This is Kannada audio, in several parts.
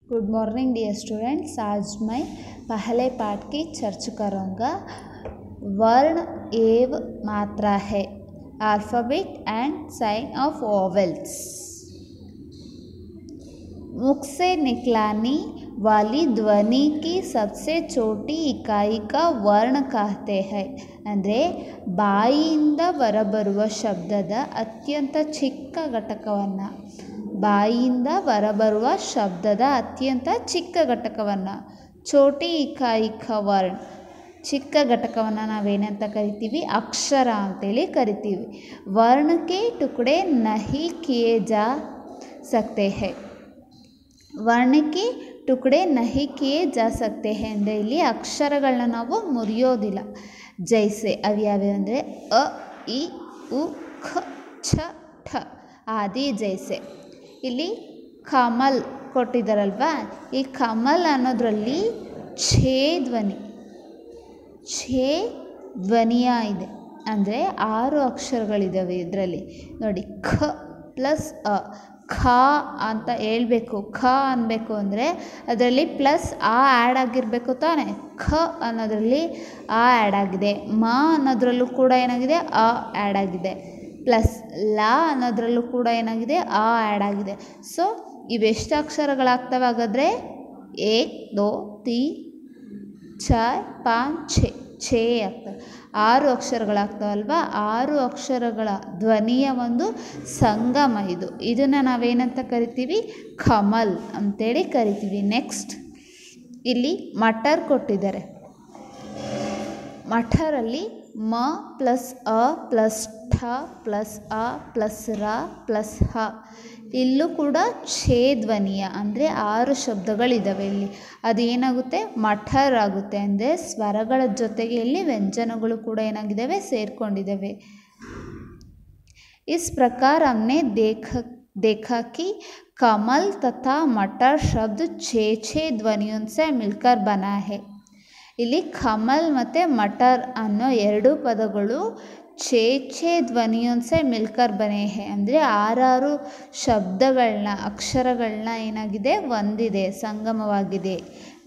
Good morning dear students. आज मैं पहले पाठ की चर्चा करूँगा। वर्ण एवं मात्रा है, alphabet and sign of vowels. मुख से निकलने वाली ध्वनि की सबसे छोटी इकाई का वर्ण कहते हैं। ಅಂದರೆ ಬಾಯಿಯಿಂದ ಹೊರಬರುವ ಶಬ್ದದ ಅತ್ಯಂತ ಚಿಕ್ಕ ಘಟಕವನ್ನು ಬಾಯಿಯಿಂದ ಹೊರಬರುವ ಶಬ್ದದ ಅತ್ಯಂತ ಚಿಕ್ಕ ಘಟಕವನ್ನು ಚೋಟಿ ಇಕಾಯಿಕ ವರ್ಣ ಚಿಕ್ಕ ಘಟಕವನ್ನು ನಾವೇನಂತ ಕರಿತೀವಿ? ಅಕ್ಷರ ಅಂತೇಳಿ ಕರಿತೀವಿ। ವರ್ಣಕ್ಕೆ ಟುಕಡೆ ನಹಿ ಕಿಯೆ ಜಾ ಸಕ್ತೆ ಹೈ, ವರ್ಣಕ್ಕೆ ಟುಕಡೆ ನಹಿ ಕಿಯೆ ಜಾ ಸಕ್ತೆ ಹೈ ಅಂದರೆ ಇಲ್ಲಿ ಅಕ್ಷರಗಳನ್ನ ನಾವು ಮುರಿಯೋದಿಲ್ಲ। ಜೈಸೆ ಅವು ಯಾವ್ಯಾವ ಅಂದರೆ ಅ, ಇ, ಉ, ಖ, ಛ, ಠ ಆದಿ ಜೈಸೆ। ಇಲ್ಲಿ ಕಮಲ್ ಕೊಟ್ಟಿದ್ದಾರಲ್ವಾ, ಈ ಕಮಲ್ ಅನ್ನೋದ್ರಲ್ಲಿ ಛೇ ಧ್ವನಿಯ ಇದೆ, ಅಂದರೆ 6 ಅಕ್ಷರಗಳಿದ್ದಾವೆ ಇದರಲ್ಲಿ। ನೋಡಿ, ಖ ಪ್ಲಸ್ ಅ, ಖ ಅಂತ ಹೇಳ್ಬೇಕು। ಖ ಅನ್ನಬೇಕು ಅಂದರೆ ಅದರಲ್ಲಿ ಪ್ಲಸ್ ಆ ಆ್ಯಡ್ ಆಗಿರಬೇಕು ತಾನೆ। ಖ ಅನ್ನೋದರಲ್ಲಿ ಆ ಆ್ಯಡ್ ಆಗಿದೆ, ಮ ಅನ್ನೋದ್ರಲ್ಲೂ ಕೂಡ ಏನಾಗಿದೆ ಆ ಆ್ಯಡ್ ಆಗಿದೆ, ಪ್ಲಸ್ ಲ ಅನ್ನೋದ್ರಲ್ಲೂ ಕೂಡ ಏನಾಗಿದೆ ಆ ಆ್ಯಡ್ ಆಗಿದೆ। ಸೊ ಇವೆಷ್ಟು ಅಕ್ಷರಗಳಾಗ್ತವೆ ಹಾಗಾದರೆ? 1 2 3 4 5 6 ಆಗ್ತವೆ, 6 ಅಕ್ಷರಗಳಾಗ್ತವಲ್ವ। 6 ಅಕ್ಷರಗಳ ಧ್ವನಿಯ ಒಂದು ಸಂಗಮ ಇದು। ಇದನ್ನು ನಾವೇನಂತ ಕರಿತೀವಿ? ಕಮಲ್ ಅಂತೇಳಿ ಕರಿತೀವಿ। ನೆಕ್ಸ್ಟ್ ಇಲ್ಲಿ ಮಟರ್ ಕೊಟ್ಟಿದ್ದಾರೆ। ಮಠರಲ್ಲಿ ಮ plus a plus ಠ plus a plus ರ ಪ್ಲಸ್ ಹ, ಇಲ್ಲೂ ಕೂಡ ಛೇ ಧ್ವನಿಯ ಅಂದರೆ 6 ಶಬ್ದಗಳಿದ್ದಾವೆ ಇಲ್ಲಿ। ಅದು ಏನಾಗುತ್ತೆ? ಮಠರ್ ಆಗುತ್ತೆ, ಅಂದರೆ ಸ್ವರಗಳ ಜೊತೆಗೆ ಇಲ್ಲಿ ವ್ಯಂಜನಗಳು ಕೂಡ ಏನಾಗಿದ್ದಾವೆ ಸೇರಿಕೊಂಡಿದ್ದಾವೆ। इस प्रकार हमने देखा कि कमल तथा मटर शब्द 6 ಧ್ವನಿयों से मिलकर बना है। ಇಲ್ಲಿ ಕಮಲ್ ಮತ್ತು ಮಟರ್ ಅನ್ನೋ 2 ಪದಗಳು 6 ಧ್ವನಿयों से मिलकर बने हैं ಅಂದರೆ 6 ಶಬ್ದಗಳನ್ನ ಅಕ್ಷರಗಳನ್ನ ಏನಾಗಿದೆ ಹೊಂದಿದೆ, ಸಂಗಮವಾಗಿದೆ।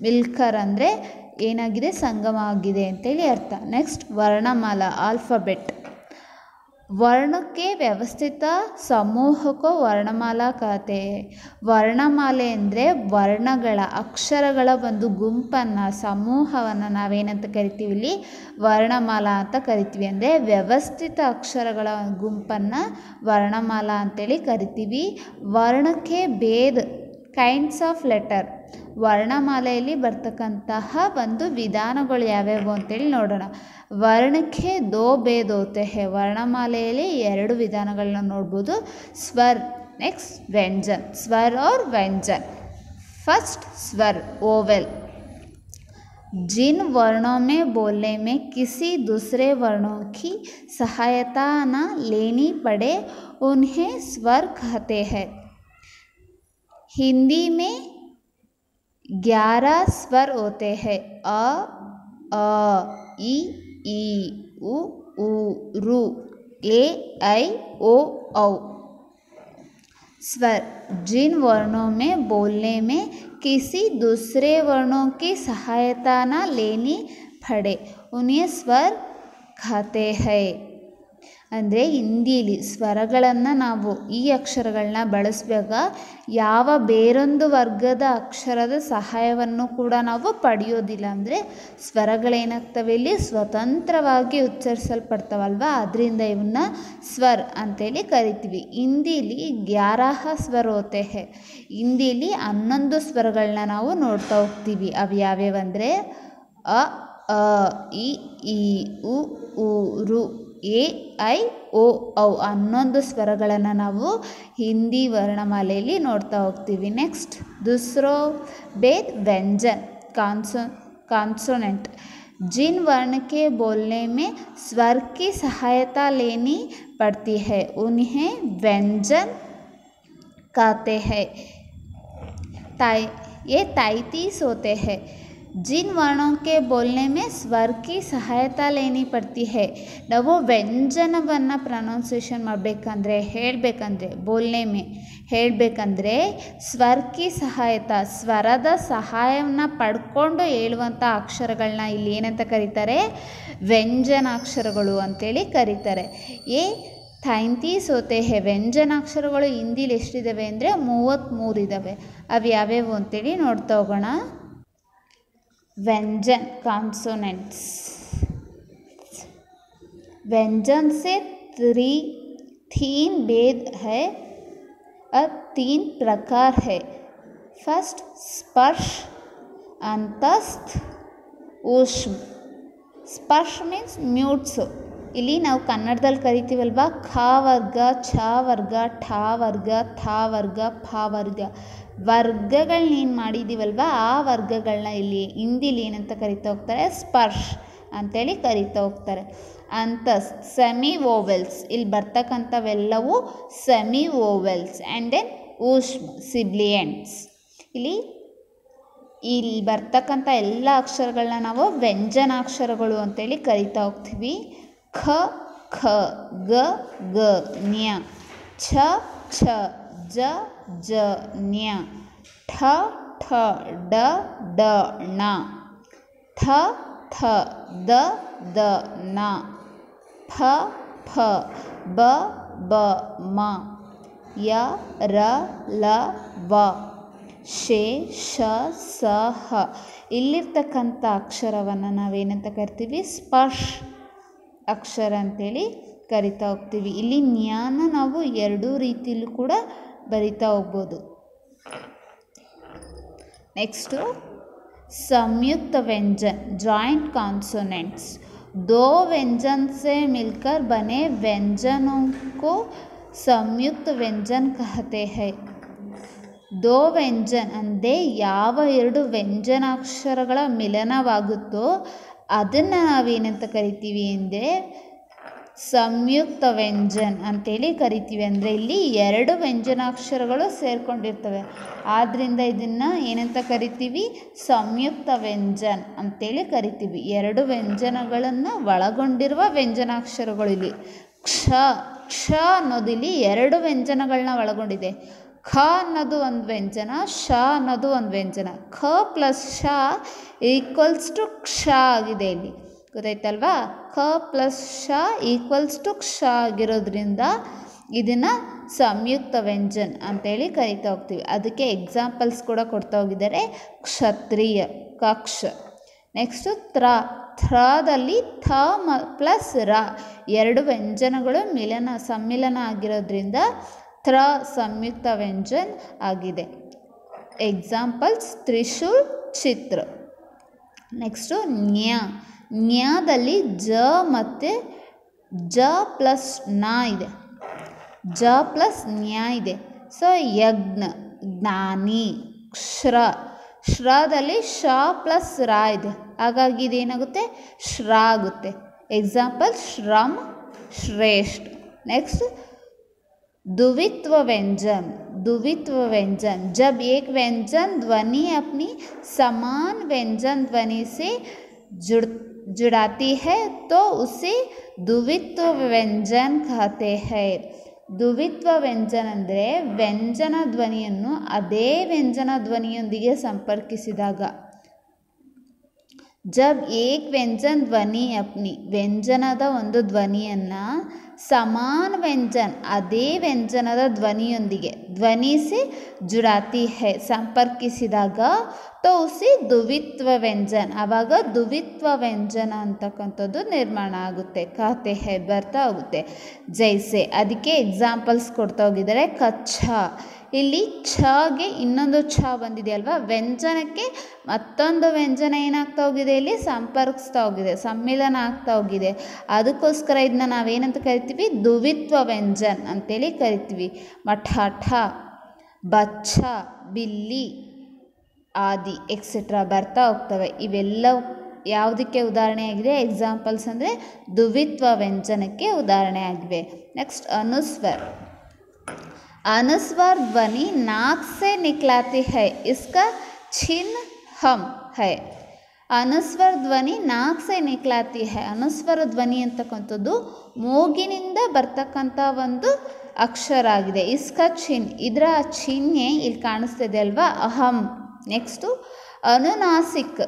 ಮಿಲ್ಕರ್ ಅಂದರೆ ಏನಾಗಿದೆ? ಸಂಗಮವಾಗಿದೆ ಅಂತೇಳಿ ಅರ್ಥ। ನೆಕ್ಸ್ಟ್ ವರ್ಣಮಾಲಾ ಆಲ್ಫಾಬೆಟ್। वर्ण के व्यवस्थित समूह को ವರ್ಣಮಾಲಾ कहते हैं। ವರ್ಣಮಾಲೆ ಅಂದರೆ ವರ್ಣಗಳ ಅಕ್ಷರಗಳ ಒಂದು ಗುಂಪನ್ನು ಸಮೂಹವನ್ನು ನಾವೇನಂತ ಕರಿತೀವಿ? ಇಲ್ಲಿ ವರ್ಣಮಾಲಾ ಅಂತ ಕರಿತೀವಿ, ಅಂದರೆ ವ್ಯವಸ್ಥಿತ ಅಕ್ಷರಗಳ ಗುಂಪನ್ನು ವರ್ಣಮಾಲಾ ಅಂತೇಳಿ ಕರಿತೀವಿ। ವರ್ಣಕ್ಕೆ ಭೇದ ಕೈಂಡ್ಸ್ ಆಫ್ ಲೆಟರ್, ವರ್ಣಮಾಲೆಯಲ್ಲಿ ಬರ್ತಕ್ಕಂತಹ ಒಂದು ವಿಧಾನಗಳು ಯಾವ್ಯಾವು ಅಂತೇಳಿ ನೋಡೋಣ। ವರ್ಣಕ್ಕೆ 2 ಭೇದ ಹೋತೆ ಹೈ, ವರ್ಣಮಾಲೆಯಲ್ಲಿ 2 ವಿಧಾನಗಳನ್ನ ನೋಡ್ಬೋದು। ಸ್ವರ್, ನೆಕ್ಸ್ಟ್ ವ್ಯಂಜನ್, ಸ್ವರ್ और व्यंजन। फर्स्ट स्वर ओवेल, जिन वर्णों में बोलने में किसी दूसरे वर्णों की सहायता न लेनी पड़े उन्हें स्वर कहते हैं। हिंदी में 11 स्वर होते हैं। अ, इ, ऊ, ऊ, रू, ए, ऐ, ओ, औ। स्वर, जिन वर्णों में बोलने में किसी दूसरे वर्णों की सहायता न लेनी पड़े उन्हें स्वर कहते हैं। ಅಂದರೆ ಹಿಂದಿಲಿ ಸ್ವರಗಳನ್ನು ನಾವು ಈ ಅಕ್ಷರಗಳನ್ನ ಬಳಸುವಾಗ ಯಾವ ಬೇರೊಂದು ವರ್ಗದ ಅಕ್ಷರದ ಸಹಾಯವನ್ನು ಕೂಡ ನಾವು ಪಡೆಯೋದಿಲ್ಲ, ಅಂದರೆ ಸ್ವರಗಳೇನಾಗ್ತವೆ ಇಲ್ಲಿ ಸ್ವತಂತ್ರವಾಗಿ ಉಚ್ಚರಿಸಲ್ಪಡ್ತಾವಲ್ವ, ಅದರಿಂದ ಇವನ್ನ ಸ್ವರ್ ಅಂತೇಳಿ ಕರಿತೀವಿ। ಹಿಂದಿಲಿ 11 ಸ್ವರ ಹೋತೆ ಹೈ, ಹಿಂದಿಲಿ 11 ಸ್ವರಗಳನ್ನ ನಾವು ನೋಡ್ತಾ ಹೋಗ್ತೀವಿ। ಅವು ಯಾವ್ಯಾವಂದರೆ ಅ, ಇ, ಊ, ಊ, ರು, ಎ, ಐ, ಓ, ಔ 11 ಸ್ವರಗಳನ್ನು ನಾವು ಹಿಂದಿ ವರ್ಣಮಾಲೆಯಲ್ಲಿ ನೋಡ್ತಾ ಹೋಗ್ತೀವಿ। ನೆಕ್ಸ್ಟ್ दूसरो भेद व्यंजन कॉन्सोनेंट, जिन वर्ण के बोलने में स्वर की सहायता लेनी पड़ती है उन्हें व्यंजन कहते हैं। ये 33 होते हैं। जिन वर्णों के बोलने में स्वर की सहायता लेनी पड़ती है ನಾವು ವ್ಯಂಜನವನ್ನು ಪ್ರೊನೌನ್ಸಿಯೇಷನ್ ಮಾಡಬೇಕಂದ್ರೆ ಹೇಳಬೇಕಂದ್ರೆ बोलने में ಹೇಳಬೇಕಂದ್ರೆ ಸ್ವರ್ ಕಿ ಸಹಾಯತ ಸ್ವರದ ಸಹಾಯವನ್ನು ಪಡ್ಕೊಂಡು ಹೇಳುವಂಥ ಅಕ್ಷರಗಳನ್ನ ಇಲ್ಲಿ ಏನಂತ ಕರೀತಾರೆ ವ್ಯಂಜನಾಕ್ಷರಗಳು ಅಂತೇಳಿ ಕರೀತಾರೆ. 33 होते हैं ವ್ಯಂಜನಾಕ್ಷರಗಳು ಹಿಂದಿಲಿ ಎಷ್ಟಿದ್ದಾವೆ ಅಂದರೆ 33 ಇದ್ದಾವೆ. ಅವು ಯಾವ್ಯಾವು ಅಂತೇಳಿ ನೋಡ್ತಾ ಹೋಗೋಣ. व्यंजन कॉन्सोनेंट्स. व्यंजन से तीन भेद है और 3 प्रकार है. फर्स्ट स्पर्श, अंतस्थ, ऊष्म. स्पर्श मीन्स म्यूट्स. ಇಲ್ಲಿ ನಾವು ಕನ್ನಡದಲ್ಲಿ ಕರಿತೀವಲ್ವಾ ಖ ವರ್ಗ, ಛ ವರ್ಗ, ಠ ವರ್ಗ, ಥ ವರ್ಗ, ಫ ವರ್ಗ. ವರ್ಗಗಳನ್ನ ಏನು ಮಾಡಿದ್ದೀವಲ್ವ ಆ ವರ್ಗಗಳನ್ನ ಇಲ್ಲಿ ಹಿಂದಿಲಿ ಏನಂತ ಕರಿತಾ ಹೋಗ್ತಾರೆ ಸ್ಪರ್ಶ್ ಅಂತೇಳಿ ಕರಿತಾ ಹೋಗ್ತಾರೆ. ಅಂತಸ್ ಸೆಮಿ ವೋವೆಲ್ಸ್, ಇಲ್ಲಿ ಬರ್ತಕ್ಕಂಥವೆಲ್ಲವೂ ಸೆಮಿ ವೋವೆಲ್ಸ್. ಆ್ಯಂಡ್ ದೆನ್ ಊಷ್ಮ್ ಸಿಬ್ಲಿಯೆಂಟ್ಸ್. ಇಲ್ಲಿ ಬರ್ತಕ್ಕಂಥ ಎಲ್ಲ ಅಕ್ಷರಗಳನ್ನ ನಾವು ವ್ಯಂಜನಾಕ್ಷರಗಳು ಅಂತೇಳಿ ಕರಿತಾ ಹೋಗ್ತೀವಿ. ಖ ಖ ಗ ಗ ನ್ಯ, ಛ ಛ ಜ ಜ ನ್ಯ, ಠ ಠ ಡ ಡ ಣ, ಥ ಥ ದ ದ ನ, ಫ ಫ ಬ ಬ ಮ, ಯ ರ ಲ ವ, ಶೇ ಶ ಸ ಹ. ಇಲ್ಲಿರ್ತಕ್ಕಂಥ ಅಕ್ಷರವನ್ನು ನಾವೇನಂತ ಕರಿತೀವಿ ಸ್ಪರ್ಶ್ ಅಕ್ಷರ ಅಂತೇಳಿ ಕರಿತಾ ಹೋಗ್ತೀವಿ. ಇಲ್ಲಿ ನ್ಯಾನ ನಾವು ಎರಡೂ ರೀತಿಯಲ್ಲೂ ಕೂಡ ಬರಿತಾ ಹೋಗ್ಬೋದು. ನೆಕ್ಸ್ಟು संयुक्त व्यंजन जॉइंट कॉन्सोनेंट्स. 2 व्यंजन से मिलकर बने व्यंजनों को संयुक्त व्यंजन कहते हैं. 2 ವ್ಯಂಜನ ಅಂದರೆ ಯಾವ 2 ವ್ಯಂಜನಾಕ್ಷರಗಳ ಮಿಲನವಾಗುತ್ತೋ ಅದನ್ನು ನಾವೇನಂತ ಕರಿತೀವಿ ಅಂದರೆ ಸಂಯುಕ್ತ ವ್ಯಂಜನ್ ಅಂತೇಳಿ ಕರಿತೀವಿ. ಅಂದರೆ ಇಲ್ಲಿ 2 ವ್ಯಂಜನಾಕ್ಷರಗಳು ಸೇರಿಕೊಂಡಿರ್ತವೆ, ಆದ್ದರಿಂದ ಇದನ್ನು ಏನಂತ ಕರಿತೀವಿ ಸಂಯುಕ್ತ ವ್ಯಂಜನ್ ಅಂತೇಳಿ ಕರಿತೀವಿ. 2 ವ್ಯಂಜನಗಳನ್ನು ಒಳಗೊಂಡಿರುವ ವ್ಯಂಜನಾಕ್ಷರಗಳು ಇಲ್ಲಿ. ಕ್ಷ ಕ್ಷ ಅನ್ನೋದು ಇಲ್ಲಿ 2 ವ್ಯಂಜನಗಳನ್ನ ಒಳಗೊಂಡಿದೆ. ಖ ಅನ್ನೋದು ಒಂದು ವ್ಯಂಜನ, ಶ ಅನ್ನೋದು ಒಂದು ವ್ಯಂಜನ. ಖ ಪ್ಲಸ್ ಶ ಈಕ್ವಲ್ಸ್ ಟು ಕ್ಷ ಆಗಿದೆ ಇಲ್ಲಿ, ಗೊತ್ತಾಯ್ತಲ್ವಾ? ಖ ಪ್ಲಸ್ ಶ ಈಕ್ವಲ್ಸ್ ಟು ಕ್ಷ ಆಗಿರೋದ್ರಿಂದ ಇದನ್ನು ಸಂಯುಕ್ತ ವ್ಯಂಜನ್ ಅಂತೇಳಿ ಕರಿತಾ ಹೋಗ್ತೀವಿ. ಅದಕ್ಕೆ ಎಕ್ಸಾಂಪಲ್ಸ್ ಕೂಡ ಕೊಡ್ತಾ ಹೋಗಿದ್ದಾರೆ. ಕ್ಷತ್ರಿಯ ಕಕ್ಷ. ನೆಕ್ಸ್ಟು ಥ್ರದಲ್ಲಿ ಥ ಪ್ಲಸ್ ರ 2 ವ್ಯಂಜನಗಳು ಸಮ್ಮಿಲನ ಆಗಿರೋದ್ರಿಂದ ಥ್ರ ಸಂಯುಕ್ತ ವ್ಯಂಜನ್ ಆಗಿದೆ. ಎಕ್ಸಾಂಪಲ್ಸ್ ತ್ರಿಶೂಲ್, ಚಿತ್ರ. ನೆಕ್ಸ್ಟು ನ್ಯ. ನ್ಯಾದಲ್ಲಿ ಜ ಮತ್ತು ಜ ಪ್ಲಸ್ ನ ಇದೆ, ಜ ಪ್ಲಸ್ ನ್ಯ ಇದೆ. ಸೊ ಯಜ್ಞ, ಜ್ಞಾನಿ. ಶ್ರದಲ್ಲಿ ಶ ಪ್ಲಸ್ ರ ಇದೆ, ಹಾಗಾಗಿ ಇದೇನಾಗುತ್ತೆ ಶ್ರ ಆಗುತ್ತೆ. ಎಕ್ಸಾಂಪಲ್ ಶ್ರಮ್, ಶ್ರೇಷ್ಠ. ನೆಕ್ಸ್ಟ್ द्वित्व व्यंजन. द्वित्व व्यंजन जब एक व्यंजन ध्वनि अपनी समान व्यंजन ध्वनि से जुड़ाती है तो उसे द्वित्व व्यंजन कहते हैं. द्वित्व व्यंजन ಅಂದರೆ ವ್ಯಂಜನ ಧ್ವನಿಯನ್ನು ಅದೇ ವ್ಯಂಜನ ಧ್ವನಿಯೊಂದಿಗೆ ಸಂಪರ್ಕಿಸಿದಾಗ. ಜಬ್ ಏಕ್ ವ್ಯಂಜನ್ ಧ್ವನಿ ಅಪ್ನಿ, ವ್ಯಂಜನದ ಒಂದು ಧ್ವನಿಯನ್ನು ಸಮಾನ ವ್ಯಂಜನ್ ಅದೇ ವ್ಯಂಜನದ ಧ್ವನಿಯೊಂದಿಗೆ ಧ್ವನಿಸಿ ಜುಡಾತಿ ಹೈ ಸಂಪರ್ಕಿಸಿದಾಗ ತೋ ಉಸಿ ದ್ವಿತ್ವ ವ್ಯಂಜನ್, ಆವಾಗ ದ್ವಿತ್ವ ವ್ಯಂಜನ ಅಂತಕ್ಕಂಥದ್ದು ನಿರ್ಮಾಣ ಆಗುತ್ತೆ. ಕಹತೆ ಹೈ ಬರ್ತಾ ಹೋಗುತ್ತೆ. ಜೈಸೆ, ಅದಕ್ಕೆ ಎಕ್ಸಾಂಪಲ್ಸ್ ಕೊಡ್ತಾ ಹೋಗಿದ್ದಾರೆ. ಕಚ್ಛ, ಇಲ್ಲಿ ಛಗೆ ಇನ್ನೊಂದು ಛ ಬಂದಿದೆ ಅಲ್ವಾ, ವ್ಯಂಜನಕ್ಕೆ ಮತ್ತೊಂದು ವ್ಯಂಜನ ಏನಾಗ್ತಾ ಹೋಗಿದೆ, ಇಲ್ಲಿ ಸಂಪರ್ಕಿಸ್ತಾ ಹೋಗಿದೆ, ಸಮ್ಮಿಲನ ಆಗ್ತಾ ಹೋಗಿದೆ. ಅದಕ್ಕೋಸ್ಕರ ಇದನ್ನ ನಾವೇನಂತ ಕರಿತೀವಿ ದ್ವಿತ್ವ ವ್ಯಂಜನ್ ಅಂತೇಳಿ ಕರಿತೀವಿ. ಮಠಾಠ, ಬಚ್ಚ, ಬಿಲ್ಲಿ ಆದಿ ಎಕ್ಸೆಟ್ರಾ ಬರ್ತಾ ಹೋಗ್ತವೆ. ಇವೆಲ್ಲ ಯಾವುದಕ್ಕೆ ಉದಾಹರಣೆ ಆಗಿದೆ? ಎಕ್ಸಾಂಪಲ್ಸ್ ಅಂದರೆ ದ್ವಿತ್ವ ವ್ಯಂಜನಕ್ಕೆ ಉದಾಹರಣೆ ಆಗಿವೆ. ನೆಕ್ಸ್ಟ್ ಅನುಸ್ವರ್. अनुस्वर ध्वनि नाक से निकलाती है, इसका छिन्न हम है. ಅನುಸ್ವರ ಧ್ವನಿ ನಾಕ್ ಸೆ ನಿಕ್ಲಾತಿ ಹೈ. ಅನುಸ್ವರ ಧ್ವನಿ ಅಂತಕ್ಕಂಥದ್ದು ಮೂಗಿನಿಂದ ಬರ್ತಕ್ಕಂಥ ಒಂದು ಅಕ್ಷರ ಆಗಿದೆ. ಇಸ್ಕ ಇದರ ಚಿಹ್ನೆ ಇಲ್ಲಿ ಕಾಣಿಸ್ತಿದೆ ಅಲ್ವಾ, ಅಹಂ. ನೆಕ್ಸ್ಟು ಅನುನಾಸಿಕ್,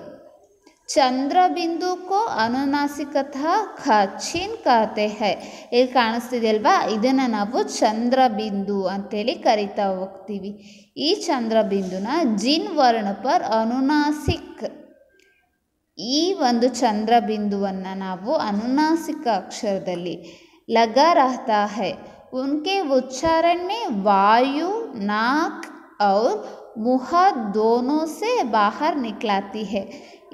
ಚಂದ್ರಬಿಂದು ಕೋ ಅನುನಾಸಿಕತಃ ಚಿನ್ ಕಹತೆ ಹೈ. ಇಲ್ಲಿ ಕಾಣಿಸ್ತಿದೆ ಅಲ್ವಾ, ಇದನ್ನು ನಾವು ಚಂದ್ರಬಿಂದು ಅಂತೇಳಿ ಕರಿತಾ ಹೋಗ್ತೀವಿ. ಈ ಚಂದ್ರಬಿಂದುನ ಜಿನ್ ವರ್ಣ ಪರ್ ಅನುನಾಸಿಕ್, ಈ ಒಂದು ಚಂದ್ರಬಿಂದುವನ್ನು ನಾವು ಅನುನಾಸಿಕ ಅಕ್ಷರದಲ್ಲಿ ಲಗಾ ರಹತಾ ಹೈ. ಉನ್ಕೆ ಉಚ್ಚಾರಣ ಮೇ ವಾಯು ನಾಕ್ ಔರ್ ಮುಹ ದೋನೋ ಸೆ ಬಾಹರ್ ನಿಕ್ಲಾತಿ ಹೈ.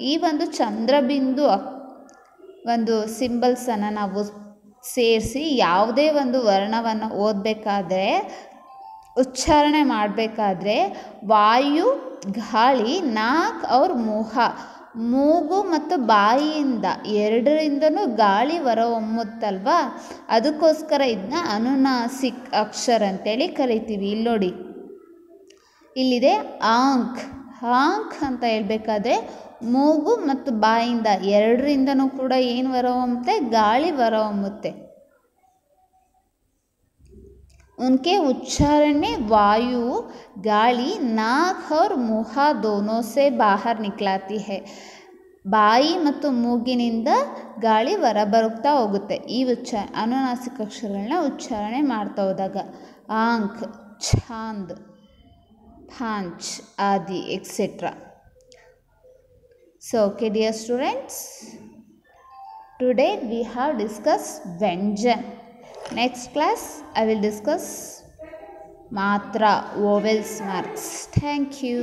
ಈ ಒಂದು ಚಂದ್ರಬಿಂದು ಒಂದು ಸಿಂಬಲ್ಸನ್ನು ನಾವು ಸೇರಿಸಿ ಯಾವುದೇ ಒಂದು ವರ್ಣವನ್ನು ಓದಬೇಕಾದ್ರೆ, ಉಚ್ಚಾರಣೆ ಮಾಡಬೇಕಾದ್ರೆ ವಾಯು ಗಾಳಿ, ನಾಕ್ ಅವ್ರ ಮುಹ ಮೂಗು ಮತ್ತು ಬಾಯಿಯಿಂದ ಎರಡರಿಂದನೂ ಗಾಳಿ ಹೊರಹೊಮ್ಮುತ್ತಲ್ವಾ, ಅದಕ್ಕೋಸ್ಕರ ಇದನ್ನ ಅನುನಾಸಿಕ್ ಅಕ್ಷರ ಅಂತೇಳಿ ಕರಿತೀವಿ. ಇಲ್ಲಿ ನೋಡಿ, ಇಲ್ಲಿದೆ ಆಂಕ್. ಆಂಕ್ ಅಂತ ಹೇಳ್ಬೇಕಾದ್ರೆ ಮೂಗು ಮತ್ತು ಬಾಯಿಂದ ಎರಡರಿಂದನೂ ಕೂಡ ಏನು ಹೊರಹೊಮ್ಮುತ್ತೆ, ಗಾಳಿ ಹೊರಹೊಮ್ಮುತ್ತೆ. उनके उच्चारण में वायु गाली नाक और मुह दोनों से बाहर निकलाती है. ಬಾಯಿ ಮತ್ತು ಮೂಗಿನಿಂದ ಗಾಳಿ ಹೊರಬರುತ್ತಾ ಹೋಗುತ್ತೆ. ಈ ಅನುನಾಸಿಕ ಅಕ್ಷರಗಳನ್ನ ಉಚ್ಚಾರಣೆ ಮಾಡ್ತಾ ಹೋದಾಗ ಆಂಕ್, ಛಾಂದ್, ಪಾಂಚ್ ಆದಿ etcetera. So okay dear students, today we have discussed Vyanjan. Next class I will discuss Matra, vowels marks. Thank you.